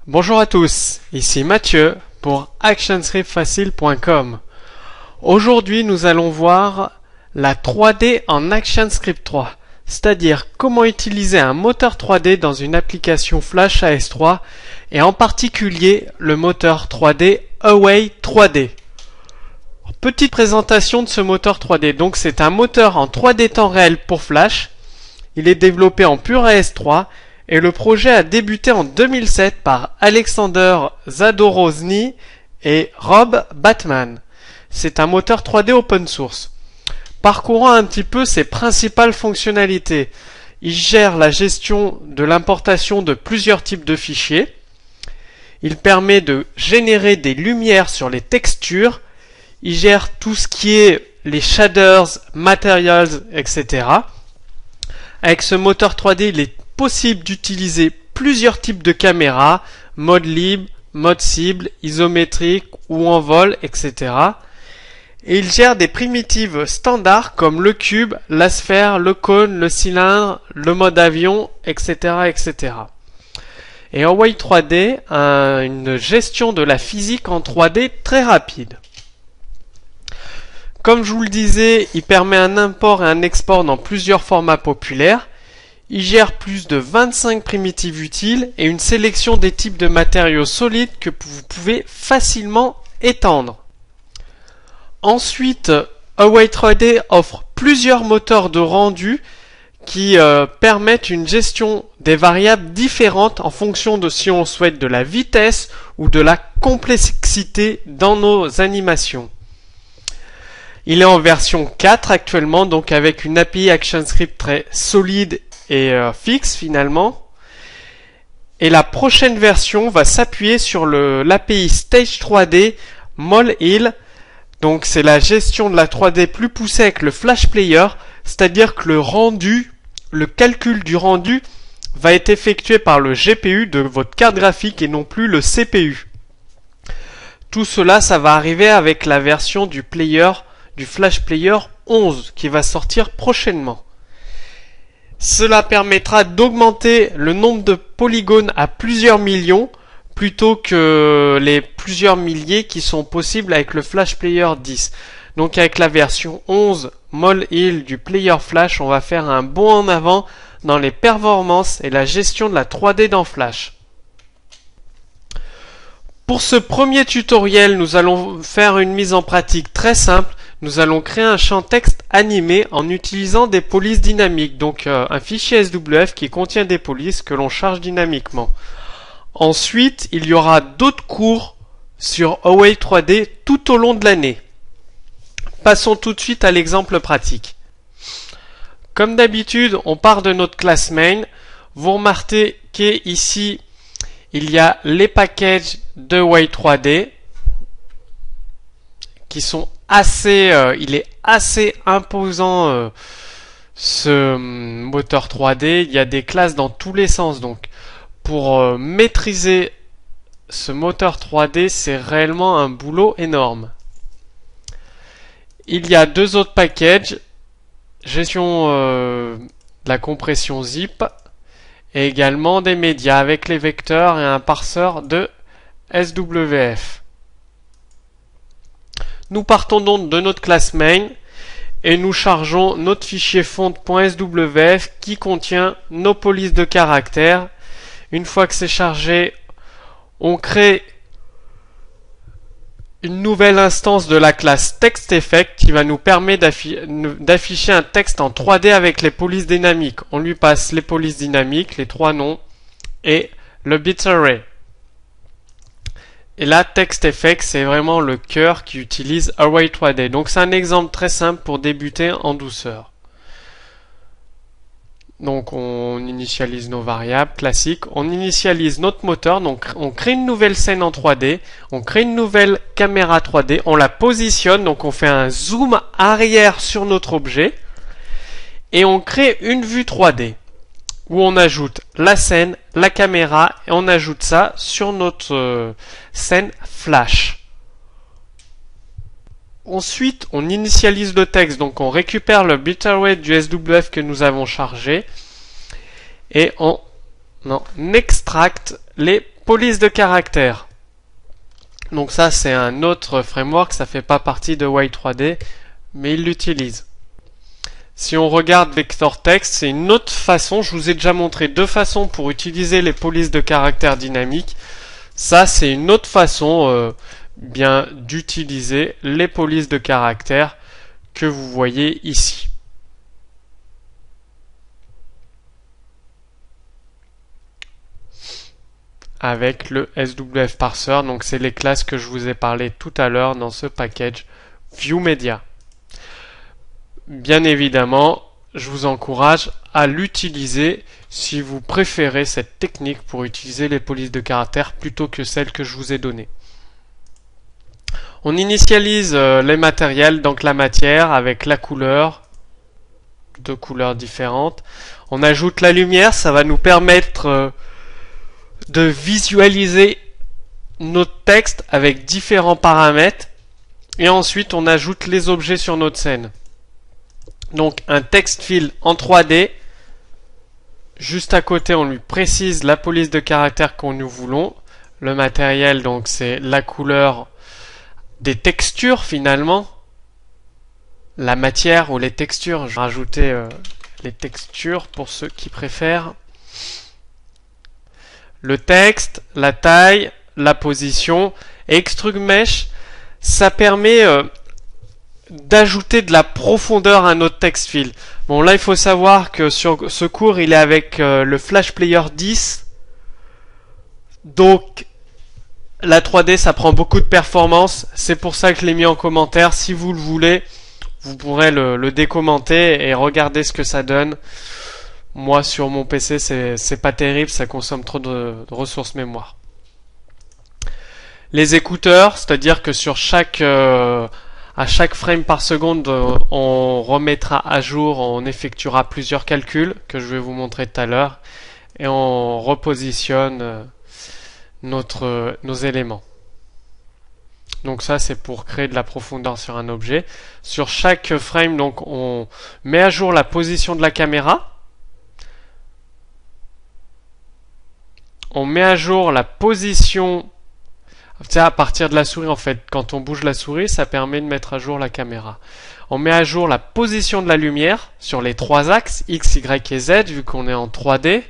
Bonjour à tous, ici Mathieu pour ActionScriptFacile.com. Aujourd'hui, nous allons voir la 3D en ActionScript 3, c'est-à-dire comment utiliser un moteur 3D dans une application Flash AS3 et en particulier le moteur 3D Away 3D. Petite présentation de ce moteur 3D. Donc c'est un moteur en 3D temps réel pour Flash. Il est développé en pur AS3 et le projet a débuté en 2007 par Alexander Zadorozny et Rob Batman. C'est un moteur 3D open source. Parcourant un petit peu ses principales fonctionnalités. Il gère la gestion de l'importation de plusieurs types de fichiers. Il permet de générer des lumières sur les textures. Il gère tout ce qui est les shaders, materials, etc. Avec ce moteur 3D, il est possible d'utiliser plusieurs types de caméras, mode libre, mode cible, isométrique ou en vol, etc. Et il gère des primitives standards comme le cube, la sphère, le cône, le cylindre, le mode avion, etc. etc. Et Away 3D a une gestion de la physique en 3D très rapide. Comme je vous le disais, il permet un import et un export dans plusieurs formats populaires. Il gère plus de 25 primitives utiles et une sélection des types de matériaux solides que vous pouvez facilement étendre. Ensuite, Away 3D offre plusieurs moteurs de rendu qui permettent une gestion des variables différentes en fonction de si on souhaite de la vitesse ou de la complexité dans nos animations. Il est en version 4 actuellement, donc avec une API ActionScript très solide et fixe finalement. Et la prochaine version va s'appuyer sur l'API Stage 3D Molehill. Donc c'est la gestion de la 3D plus poussée avec le Flash Player, c'est-à-dire que le rendu, le calcul du rendu va être effectué par le GPU de votre carte graphique et non plus le CPU. Tout cela, ça va arriver avec la version du Flash Player 11 qui va sortir prochainement. Cela permettra d'augmenter le nombre de polygones à plusieurs millions plutôt que les plusieurs milliers qui sont possibles avec le Flash Player 10. Donc avec la version 11 Molehill du Player Flash, on va faire un bond en avant dans les performances et la gestion de la 3D dans Flash. Pour ce premier tutoriel, nous allons faire une mise en pratique très simple. Nous allons créer un champ texte animé en utilisant des polices dynamiques, donc un fichier SWF qui contient des polices que l'on charge dynamiquement. Ensuite, il y aura d'autres cours sur Away 3D tout au long de l'année. Passons tout de suite à l'exemple pratique. Comme d'habitude, on part de notre classe main. Vous remarquez qu'ici, il y a les packages de Away 3D qui sont il est assez imposant ce moteur 3D. Il y a des classes dans tous les sens, donc pour maîtriser ce moteur 3D, c'est réellement un boulot énorme. Il y a deux autres packages, gestion de la compression zip et également des médias avec les vecteurs et un parseur de SWF. Nous partons donc de notre classe main et nous chargeons notre fichier font.swf qui contient nos polices de caractères. Une fois que c'est chargé, on crée une nouvelle instance de la classe TextEffect qui va nous permettre d'afficher un texte en 3D avec les polices dynamiques. On lui passe les polices dynamiques, les trois noms et le bitarray. Et là, TextEffect, c'est vraiment le cœur qui utilise Away 3D. Donc c'est un exemple très simple pour débuter en douceur. Donc on initialise nos variables classiques, on initialise notre moteur, donc on crée une nouvelle scène en 3D, on crée une nouvelle caméra 3D, on la positionne, donc on fait un zoom arrière sur notre objet, et on crée une vue 3D. Où on ajoute la scène, la caméra, et on ajoute ça sur notre scène Flash. Ensuite, on initialise le texte, donc on récupère le bitarray du SWF que nous avons chargé, et on extracte les police de caractère. Donc ça, c'est un autre framework, ça fait pas partie de Why3D, mais il l'utilise. Si on regarde Vector Text, c'est une autre façon. Je vous ai déjà montré deux façons pour utiliser les polices de caractère dynamiques. Ça, c'est une autre façon bien d'utiliser les polices de caractère que vous voyez ici. Avec le SWF Parser, donc c'est les classes que je vous ai parlé tout à l'heure dans ce package ViewMedia. Bien évidemment, je vous encourage à l'utiliser si vous préférez cette technique pour utiliser les polices de caractère plutôt que celle que je vous ai donnée. On initialise les matériels, donc la matière avec la couleur, deux couleurs différentes. On ajoute la lumière, ça va nous permettre de visualiser notre texte avec différents paramètres. Et ensuite, on ajoute les objets sur notre scène. Donc un text fill en 3D. Juste à côté, on lui précise la police de caractère qu'on nous voulons. Le matériel, donc c'est la couleur des textures finalement. La matière ou les textures. Je vais rajouter les textures pour ceux qui préfèrent. Le texte, la taille, la position. Et Extrude Mesh, ça permet d'ajouter de la profondeur à notre text fill. Bon, là, il faut savoir que sur ce cours, il est avec le Flash Player 10. Donc, la 3D, ça prend beaucoup de performance. C'est pour ça que je l'ai mis en commentaire. Si vous le voulez, vous pourrez le décommenter et regarder ce que ça donne. Moi, sur mon PC, c'est pas terrible. Ça consomme trop de ressources mémoire. Les écouteurs, c'est-à-dire que sur à chaque frame par seconde, on remettra à jour, on effectuera plusieurs calculs que je vais vous montrer tout à l'heure et on repositionne nos éléments. Donc ça, c'est pour créer de la profondeur sur un objet. Sur chaque frame, donc, on met à jour la position de la caméra. On met à jour la position. À partir de la souris, en fait, quand on bouge la souris, ça permet de mettre à jour la caméra. On met à jour la position de la lumière sur les trois axes, X, Y et Z, vu qu'on est en 3D.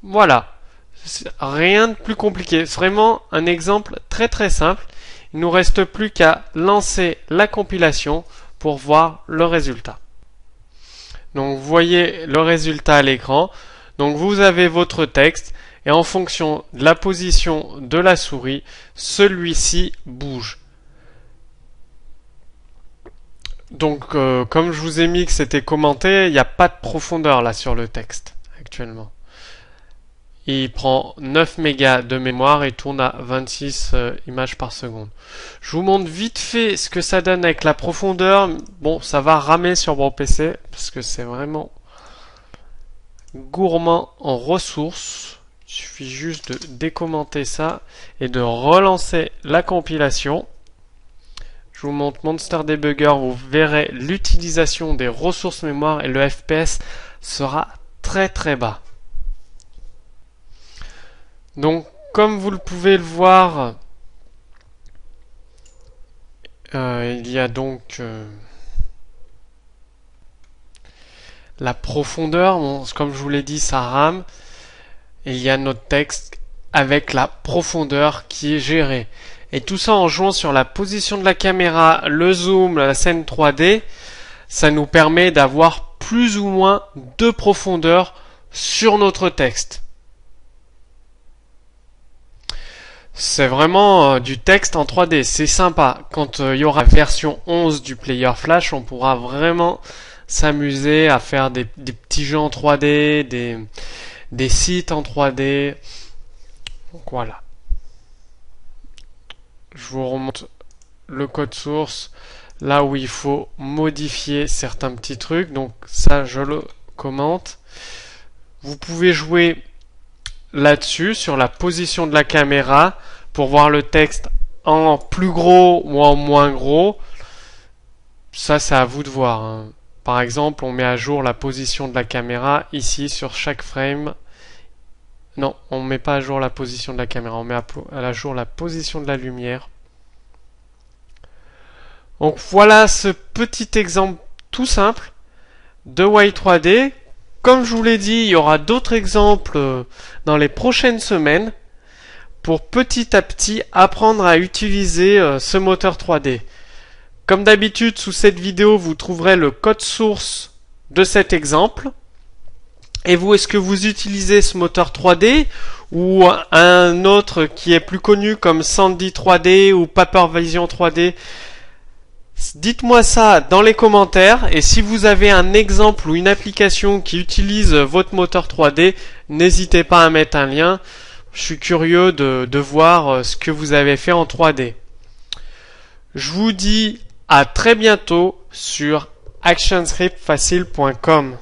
Voilà. Rien de plus compliqué. C'est vraiment un exemple très très simple. Il nous reste plus qu'à lancer la compilation pour voir le résultat. Donc, vous voyez le résultat à l'écran. Donc, vous avez votre texte. Et en fonction de la position de la souris, celui-ci bouge. Donc, comme je vous ai mis que c'était commenté, il n'y a pas de profondeur là sur le texte actuellement. Il prend 9 mégas de mémoire et tourne à 26 images par seconde. Je vous montre vite fait ce que ça donne avec la profondeur. Bon, ça va ramer sur mon PC parce que c'est vraiment gourmand en ressources. Il suffit juste de décommenter ça et de relancer la compilation. Je vous montre Monster Debugger, vous verrez l'utilisation des ressources mémoire et le FPS sera très très bas. Donc, comme vous le pouvez le voir, il y a donc la profondeur. Bon, comme je vous l'ai dit, ça rame. Et il y a notre texte avec la profondeur qui est gérée. Et tout ça en jouant sur la position de la caméra, le zoom, la scène 3D, ça nous permet d'avoir plus ou moins de profondeur sur notre texte. C'est vraiment du texte en 3D, c'est sympa. Quand il y aura la version 11 du Player Flash, on pourra vraiment s'amuser à faire des petits jeux en 3D, des sites en 3D. Donc voilà. Je vous remonte le code source là où il faut modifier certains petits trucs. Donc ça, je le commente. Vous pouvez jouer là-dessus sur la position de la caméra pour voir le texte en plus gros ou en moins gros. Ça, c'est à vous de voir, hein. Par exemple, on met à jour la position de la caméra ici sur chaque frame. Non, on met pas à jour la position de la caméra, on met à jour la position de la lumière. Donc voilà ce petit exemple tout simple de Why3D. Comme je vous l'ai dit, il y aura d'autres exemples dans les prochaines semaines pour petit à petit apprendre à utiliser ce moteur 3D. Comme d'habitude, sous cette vidéo, vous trouverez le code source de cet exemple. Et vous, est-ce que vous utilisez ce moteur 3D ou un autre qui est plus connu comme Sandy 3D ou Papervision 3D? Dites-moi ça dans les commentaires, et si vous avez un exemple ou une application qui utilise votre moteur 3D, n'hésitez pas à mettre un lien. Je suis curieux de voir ce que vous avez fait en 3D. Je vous dis à très bientôt sur actionscriptfacile.com.